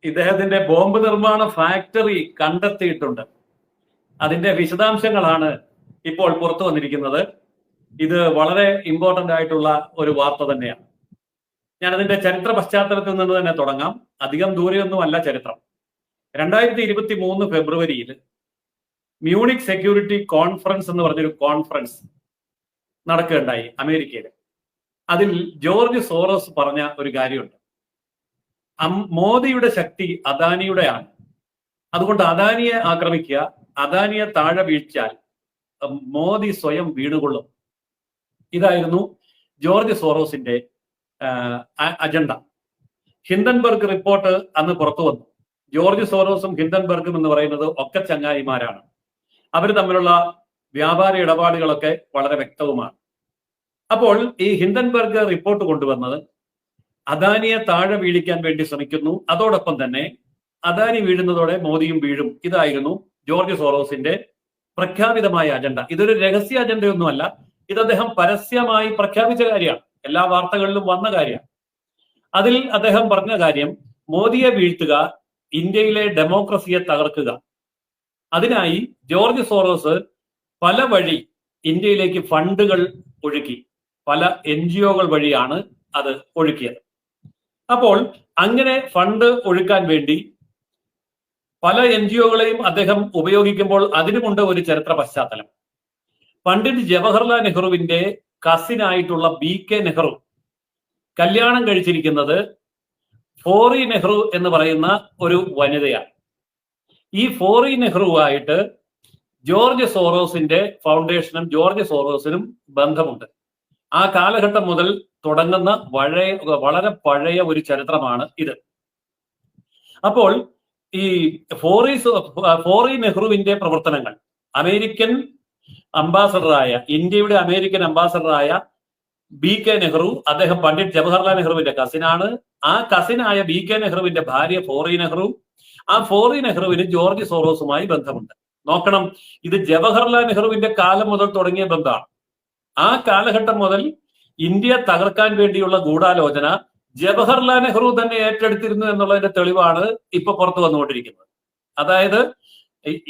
ഇദ്ദേഹത്തിന്റെ ബോംബ് നിർമ്മാണ ഫാക്ടറി കണ്ടെത്തിയിട്ടുണ്ട്. അതിന്റെ വിശദാംശങ്ങളാണ് ഇപ്പോൾ പുറത്തു വന്നിരിക്കുന്നത്. ഇത് വളരെ ഇമ്പോർട്ടന്റ് ആയിട്ടുള്ള ഒരു വാർത്ത തന്നെയാണ്. ഞാൻ അതിന്റെ ചരിത്ര പശ്ചാത്തലത്തിൽ നിന്ന് തന്നെ തുടങ്ങാം. അധികം ദൂരെയൊന്നുമല്ല ചരിത്രം. 2023 ഫെബ്രുവരിയിൽ മ്യൂണിക് സെക്യൂരിറ്റി കോൺഫറൻസ് എന്ന് പറഞ്ഞൊരു കോൺഫറൻസ് നടക്കുകയുണ്ടായി അമേരിക്കയിൽ. അതിൽ ജോർജ് സോറോസ് പറഞ്ഞ ഒരു കാര്യമുണ്ട്. മോദിയുടെ ശക്തി അദാനിയുടെയാണ്, അതുകൊണ്ട് അദാനിയെ ആക്രമിക്കുക, അദാനിയെ താഴെ വീഴ്ചാൽ മോദി സ്വയം വീണുകൊള്ളും. ഇതായിരുന്നു ജോർജ് സോറോസിന്റെ അജണ്ട. ഹിൻഡൻബർഗ് റിപ്പോർട്ട് അന്ന് പുറത്തു വന്നു. ജോർജ് സോറോസും ഹിൻഡൻബർഗും എന്ന് പറയുന്നത് ഒക്കെ ചങ്ങായിമാരാണ്. അവർ തമ്മിലുള്ള വ്യാപാര ഇടപാടുകളൊക്കെ വളരെ വ്യക്തവുമാണ്. അപ്പോൾ ഈ ഹിൻഡൻബർഗ് റിപ്പോർട്ട് കൊണ്ടുവന്നത് അദാനിയെ താഴെ വീഴിക്കാൻ വേണ്ടി ശ്രമിക്കുന്നു, അതോടൊപ്പം തന്നെ അദാനി വീഴുന്നതോടെ മോദിയും വീഴും. ഇതായിരുന്നു ജോർജ് സോറോസിന്റെ പ്രഖ്യാപിതമായ അജണ്ട. ഇതൊരു രഹസ്യ അജണ്ടയൊന്നുമല്ല, ഇത് അദ്ദേഹം പരസ്യമായി പ്രഖ്യാപിച്ച കാര്യമാണ്, എല്ലാ വാർത്തകളിലും വന്ന കാര്യമാണ്. അതിൽ അദ്ദേഹം പറഞ്ഞ കാര്യം മോദിയെ വീഴ്ത്തുക, ഇന്ത്യയിലെ ഡെമോക്രസിയെ തകർക്കുക. അതിനായി ജോർജ് സോറോസ് പല വഴി ഇന്ത്യയിലേക്ക് ഫണ്ടുകൾ ഒഴുക്കി, പല NGOകൾ വഴിയാണ് അത് ഒഴുക്കിയത്. അപ്പോൾ അങ്ങനെ ഫണ്ട് ഒഴുക്കാൻ വേണ്ടി പല NGOകളെയും അദ്ദേഹം ഉപയോഗിക്കുമ്പോൾ അതിനുമുണ്ട് ഒരു ചരിത്ര പശ്ചാത്തലം. പണ്ഡിറ്റ് ജവഹർലാൽ നെഹ്റുവിന്റെ കസിനായിട്ടുള്ള BK നെഹ്റു കല്യാണം കഴിച്ചിരിക്കുന്നത് ഫോറി നെഹ്റു എന്ന് പറയുന്ന ഒരു വനിതയാണ്. ഈ ഫോറി നെഹ്റുവായിട്ട് ജോർജ് സോറോസിന്റെ ഫൗണ്ടേഷനും ജോർജ് സോറോസിനും ബന്ധമുണ്ട്. ആ കാലഘട്ടം മുതൽ തുടങ്ങുന്ന വളരെ പഴയ ഒരു ചരിത്രമാണ് ഇത്. അപ്പോൾ ഈ ഫോറി നെഹ്റുവിന്റെ പ്രവർത്തനങ്ങൾ അമേരിക്കൻ അംബാസഡറായ, ഇന്ത്യയുടെ അമേരിക്കൻ അംബാസഡറായ BK നെഹ്റു, അദ്ദേഹം പണ്ഡിറ്റ് ജവഹർലാൽ നെഹ്റുവിന്റെ കസിനാണ്. ആ കസിനായ BK നെഹ്റുവിന്റെ ഭാര്യ ഫോറി നെഹ്റു, ആ ഫോറി നെഹ്റുവിന് ജോർജ് സോറോസുമായി ബന്ധമുണ്ട്. നോക്കണം, ഇത് ജവഹർലാൽ നെഹ്റുവിന്റെ കാലം മുതൽ തുടങ്ങിയ ബന്ധമാണ്. ആ കാലഘട്ടം മുതൽ ഇന്ത്യ തകർക്കാൻ വേണ്ടിയുള്ള ഗൂഢാലോചന ജവഹർലാൽ നെഹ്റു തന്നെ ഏറ്റെടുത്തിരുന്നു എന്നുള്ളതിന്റെ തെളിവാണ് ഇപ്പൊ പുറത്തു വന്നുകൊണ്ടിരിക്കുന്നത്. അതായത്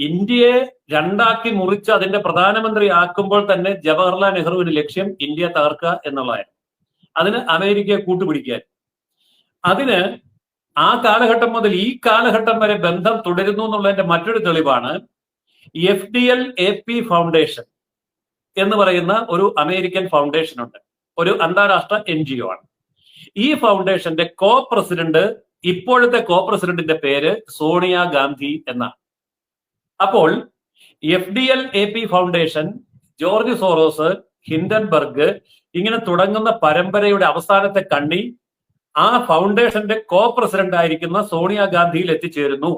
ഇന്ത്യയെ രണ്ടാക്കി മുറിച്ച് അതിന്റെ പ്രധാനമന്ത്രി ആക്കുമ്പോൾ തന്നെ ജവഹർലാൽ നെഹ്റുവിന്റെ ലക്ഷ്യം ഇന്ത്യ തകർക്കുക എന്നുള്ളതായിരുന്നു. അതിന് അമേരിക്കയെ കൂട്ടുപിടിക്കാൻ. അതിന് ആ കാലഘട്ടം മുതൽ ഈ കാലഘട്ടം വരെ ബന്ധം തുടരുന്നു എന്നുള്ളതിന്റെ മറ്റൊരു തെളിവാണ് FDL-AP ഫൗണ്ടേഷൻ എന്ന് പറയുന്ന ഒരു അമേരിക്കൻ ഫൗണ്ടേഷൻ ഉണ്ട്, ഒരു അന്താരാഷ്ട്ര NGO ആണ്. ഈ ഫൗണ്ടേഷന്റെ ഇപ്പോഴത്തെ കോ പ്രസിഡന്റിന്റെ പേര് സോണിയ ഗാന്ധി എന്നാണ്. അപ്പോൾ FDL-AP foundation, George Soros, Hindenburg, ഇങ്ങനെ തുടങ്ങുന്ന പരമ്പരയുടെ അവസാനത്തെ കണ്ണി ആ ഫൗണ്ടേഷന്റെ കോ പ്രസിഡന്റ് ആയിരിക്കുന്ന സോണിയ ഗാന്ധിയിൽ എത്തിച്ചേരുന്നു.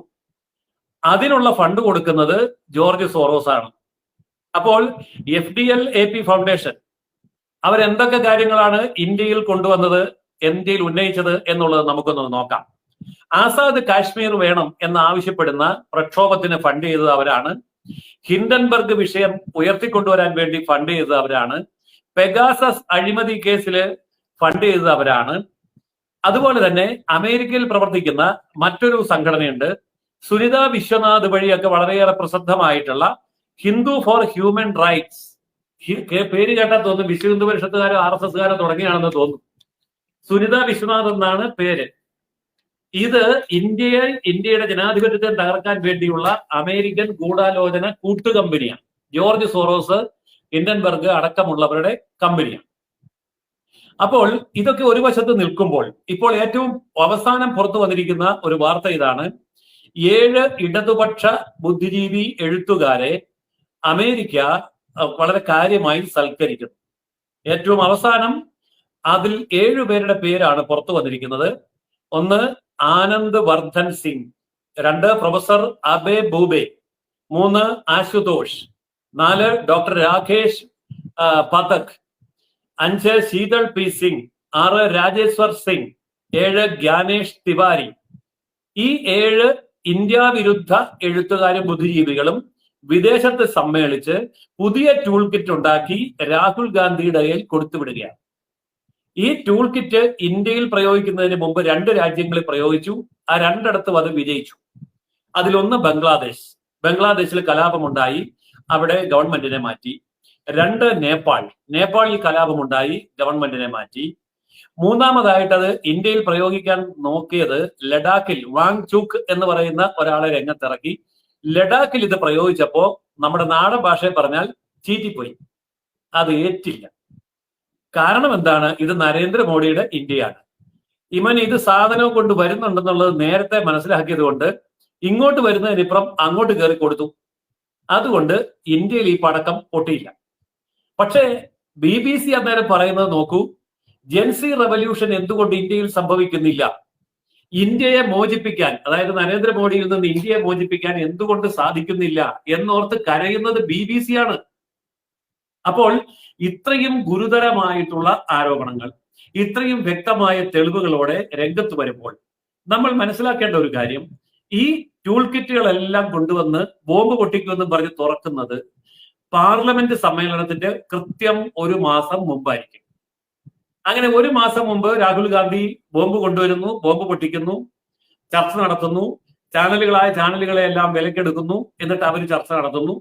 അതിനുള്ള ഫണ്ട് കൊടുക്കുന്നത് ജോർജ് സോറോസ് ആണ്. അപ്പോൾ FDL-AP ഫൗണ്ടേഷൻ അവരെന്തൊക്കെ കാര്യങ്ങളാണ് ഇന്ത്യയിൽ കൊണ്ടുവന്നത്, ഇന്ത്യയിൽ ഉന്നയിച്ചത് എന്നുള്ളത് നമുക്കൊന്ന് നോക്കാം. ആസാദ് കാശ്മീർ വേണം എന്നാവശ്യപ്പെടുന്ന പ്രക്ഷോഭത്തിന് ഫണ്ട് ചെയ്തത് അവരാണ്. ഹിൻഡൻബർഗ് വിഷയം ഉയർത്തിക്കൊണ്ടുവരാൻ വേണ്ടി ഫണ്ട് ചെയ്തത് അവരാണ്. പെഗാസസ് അഴിമതി കേസില് ഫണ്ട് ചെയ്തത് അവരാണ്. അതുപോലെ തന്നെ അമേരിക്കയിൽ പ്രവർത്തിക്കുന്ന മറ്റൊരു സംഘടനയുണ്ട്, സുനിത വിശ്വനാഥ് വഴിയൊക്കെ വളരെയേറെ പ്രസിദ്ധമായിട്ടുള്ള ഹിന്ദു ഫോർ ഹ്യൂമൻ റൈറ്റ്സ്. പേര് കേട്ടാൽ തോന്നും വിശ്വ ഹിന്ദു പരിഷത്തുകാരോ RSSകാരോ തുടങ്ങിയാണെന്ന് തോന്നും. സുനിത വിശ്വനാഥ് എന്നാണ് പേര്. ഇത് ഇന്ത്യയുടെ ജനാധിപത്യത്തെ തകർക്കാൻ വേണ്ടിയുള്ള അമേരിക്കൻ ഗൂഢാലോചന കൂട്ടുകമ്പനിയാണ്. ജോർജ് സോറോസ്, ഹിൻഡൻബർഗ് അടക്കമുള്ളവരുടെ കമ്പനിയാണ്. അപ്പോൾ ഇതൊക്കെ ഒരു വശത്ത് നിൽക്കുമ്പോൾ ഇപ്പോൾ ഏറ്റവും അവസാനം പുറത്തു വന്നിരിക്കുന്ന ഒരു വാർത്ത ഇതാണ്: 7 ഇടതുപക്ഷ ബുദ്ധിജീവി എഴുത്തുകാരെ അമേരിക്ക വളരെ കാര്യമായി സൽക്കരിക്കുന്നു. ഏറ്റവും അവസാനം അതിൽ 7 പേരുടെ പേരാണ് പുറത്തു വന്നിരിക്കുന്നത്. 1 ആനന്ദ് വർദ്ധൻ സിംഗ്, 2 പ്രൊഫസർ അബേ ബൂബെ, 3 ആശുതോഷ്, 4 ഡോക്ടർ രാകേഷ് പഥക്, 5 ശീതൾ P സിംഗ്, 6 രാജേശ്വർ സിംഗ്, 7 ജ്ഞാനേഷ് തിവാരി. ഈ 7 ഇന്ത്യ വിരുദ്ധ എഴുത്തുകാരും ബുദ്ധിജീവികളും വിദേശത്ത് സമ്മേളിച്ച് പുതിയ ടൂൾ കിറ്റ് ഉണ്ടാക്കി രാഹുൽ ഗാന്ധിയുടെ കയ്യിൽ കൊടുത്തുവിടുകയാണ്. ഈ ടൂൾ കിറ്റ് ഇന്ത്യയിൽ പ്രയോഗിക്കുന്നതിന് മുമ്പ് 2 രാജ്യങ്ങളിൽ പ്രയോഗിച്ചു. ആ 2ഇടത്തും അത് വിജയിച്ചു. അതിലൊന്ന് ബംഗ്ലാദേശ്. ബംഗ്ലാദേശിൽ കലാപമുണ്ടായി, അവിടെ ഗവൺമെന്റിനെ മാറ്റി. 2 നേപ്പാളിൽ കലാപമുണ്ടായി, ഗവൺമെന്റിനെ മാറ്റി. മൂന്നാമതായിട്ട് അത് ഇന്ത്യയിൽ പ്രയോഗിക്കാൻ നോക്കിയത് ലഡാക്കിൽ വാങ്ചുക് എന്ന് പറയുന്ന ഒരാളെ രംഗത്തിറക്കി. ലഡാക്കിൽ ഇത് പ്രയോഗിച്ചപ്പോ നമ്മുടെ നാടൻ ഭാഷയിൽ പറഞ്ഞാൽ ചീറ്റിപ്പോയി, അത് ഏറ്റില്ല. കാരണം എന്താണ്? ഇത് നരേന്ദ്രമോദിയുടെ ഇന്ത്യയാണ്. ഇവൻ ഇത് സാധനം കൊണ്ട് വരുന്നുണ്ടെന്നുള്ളത് നേരത്തെ മനസ്സിലാക്കിയത് കൊണ്ട് ഇങ്ങോട്ട് വരുന്നതിനിപ്പുറം അങ്ങോട്ട് കയറി കൊടുത്തു. അതുകൊണ്ട് ഇന്ത്യയിൽ ഈ പടക്കം പൊട്ടിയില്ല. പക്ഷേ BBC അന്നേരം പറയുന്നത് നോക്കൂ, ജെൻസി റവല്യൂഷൻ എന്തുകൊണ്ട് ഇന്ത്യയിൽ സംഭവിക്കുന്നില്ല? ഇന്ത്യയെ മോചിപ്പിക്കാൻ, അതായത് നരേന്ദ്രമോദിയിൽ നിന്ന് ഇന്ത്യയെ മോചിപ്പിക്കാൻ എന്തുകൊണ്ട് സാധിക്കുന്നില്ല എന്നോർത്ത് കരയുന്നത് BBC ആണ്. അപ്പോൾ ഇത്രയും ഗുരുതരമായിട്ടുള്ള ആരോപണങ്ങൾ, ഇത്രയും വ്യക്തമായ തെളിവുകളോടെ രംഗത്ത് വരുമ്പോൾ നമ്മൾ മനസ്സിലാക്കേണ്ട ഒരു കാര്യം, ഈ ടൂൾ കിറ്റുകളെല്ലാം കൊണ്ടുവന്ന് ബോംബ് പൊട്ടിക്കുമെന്ന് പറഞ്ഞ് തുറക്കുന്നത് പാർലമെന്റ് സമ്മേളനത്തിന്റെ കൃത്യം 1 മാസം മുമ്പായിരിക്കും. അങ്ങനെ 1 മാസം മുമ്പ് രാഹുൽ ഗാന്ധി ബോംബ് കൊണ്ടുവരുന്നു, ബോംബ് പൊട്ടിക്കുന്നു, ചർച്ച നടത്തുന്നു, ചാനലുകളെ എല്ലാം വിലക്കെടുക്കുന്നു, എന്നിട്ട് അവർ ചർച്ച നടത്തുന്നു.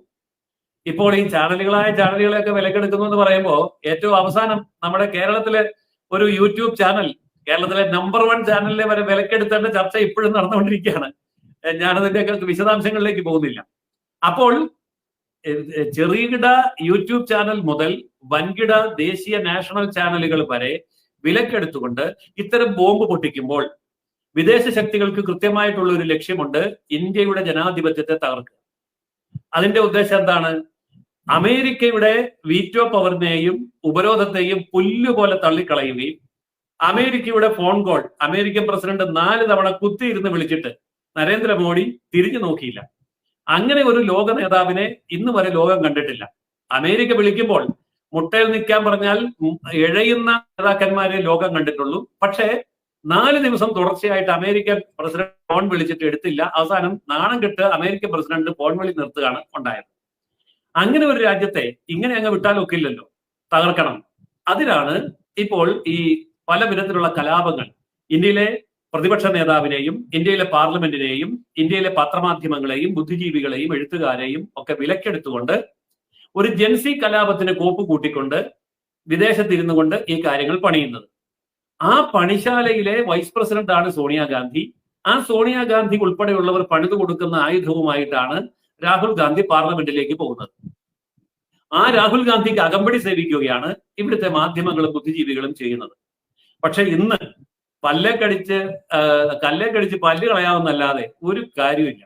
ഇപ്പോൾ ഈ ചാനലുകളെയൊക്കെ വിലക്കെടുക്കുന്നു എന്ന് പറയുമ്പോൾ ഏറ്റവും അവസാനം നമ്മുടെ കേരളത്തിലെ ഒരു യൂട്യൂബ് ചാനൽ, കേരളത്തിലെ നമ്പർ 1 ചാനലിലെ വരെ വിലക്കെടുത്തേണ്ട ചർച്ച ഇപ്പോഴും നടന്നുകൊണ്ടിരിക്കുകയാണ്. ഞാനതിന്റെയൊക്കെ വിശദാംശങ്ങളിലേക്ക് പോകുന്നില്ല. അപ്പോൾ ചെറുകിട യൂട്യൂബ് ചാനൽ മുതൽ വൻകിട ദേശീയ നാഷണൽ ചാനലുകൾ വരെ വിലക്കെടുത്തുകൊണ്ട് ഇത്തരം ബോംബ് പൊട്ടിക്കുമ്പോൾ വിദേശ ശക്തികൾക്ക് കൃത്യമായിട്ടുള്ള ഒരു ലക്ഷ്യമുണ്ട്: ഇന്ത്യയുടെ ജനാധിപത്യത്തെ തകർക്കുക. അതിന്റെ ഉദ്ദേശം എന്താണ്? അമേരിക്കയുടെ വീറ്റോ പവറിനെയും ഉപരോധത്തെയും പുല്ലുപോലെ തള്ളിക്കളയുകയും അമേരിക്കയുടെ ഫോൺ കോൾ അമേരിക്കൻ പ്രസിഡന്റ് 4 തവണ കുത്തിയിരുന്ന് വിളിച്ചിട്ട് നരേന്ദ്രമോദി തിരിഞ്ഞു നോക്കിയില്ല. അങ്ങനെ ഒരു ലോക നേതാവിനെ ഇന്ന് വരെ ലോകം കണ്ടിട്ടില്ല. അമേരിക്ക വിളിക്കുമ്പോൾ മുട്ടയിൽ നിൽക്കാൻ പറഞ്ഞാൽ ഇഴയുന്ന നേതാക്കന്മാരെ ലോകം കണ്ടിട്ടുള്ളൂ. പക്ഷേ 4 ദിവസം തുടർച്ചയായിട്ട് അമേരിക്കൻ പ്രസിഡന്റ് ഫോൺ വിളിച്ചിട്ട് എടുത്തില്ല. അവസാനം നാണം കെട്ട് അമേരിക്കൻ പ്രസിഡന്റ് ഫോൺ വിളി നിർത്തുകയാണ് ഉണ്ടായത്. അങ്ങനെ ഒരു രാജ്യത്തെ ഇങ്ങനെ അങ്ങ് വിട്ടാലൊക്കില്ലല്ലോ, തകർക്കണം. അതിനാണ് ഇപ്പോൾ ഈ പല വിധത്തിലുള്ള കലാപങ്ങൾ ഇന്ത്യയിലെ പ്രതിപക്ഷ നേതാവിനെയും ഇന്ത്യയിലെ പാർലമെന്റിനെയും ഇന്ത്യയിലെ പത്രമാധ്യമങ്ങളെയും ബുദ്ധിജീവികളെയും എഴുത്തുകാരെയും ഒക്കെ വിലക്കെടുത്തുകൊണ്ട് ഒരു ജൻസി കലാപത്തിന് കോപ്പ് കൂട്ടിക്കൊണ്ട് വിദേശത്തിരുന്നു കൊണ്ട് ഈ കാര്യങ്ങൾ പണിയുന്നത്. ആ പണിശാലയിലെ വൈസ് പ്രസിഡന്റ് ആണ് സോണിയാഗാന്ധി. ആ സോണിയാഗാന്ധി ഉൾപ്പെടെയുള്ളവർ പണിതു കൊടുക്കുന്ന ആയുധവുമായിട്ടാണ് രാഹുൽ ഗാന്ധി പാർലമെന്റിലേക്ക് പോകുന്നത്. ആ രാഹുൽ ഗാന്ധിക്ക് അകമ്പടി സേവിക്കുകയാണ് ഇവിടുത്തെ മാധ്യമങ്ങളും ബുദ്ധിജീവികളും ചെയ്യുന്നത്. പക്ഷെ ഇന്ന് കല്ലേ കടിച്ച് പല്ല് കളയാവുന്നല്ലാതെ ഒരു കാര്യമില്ല.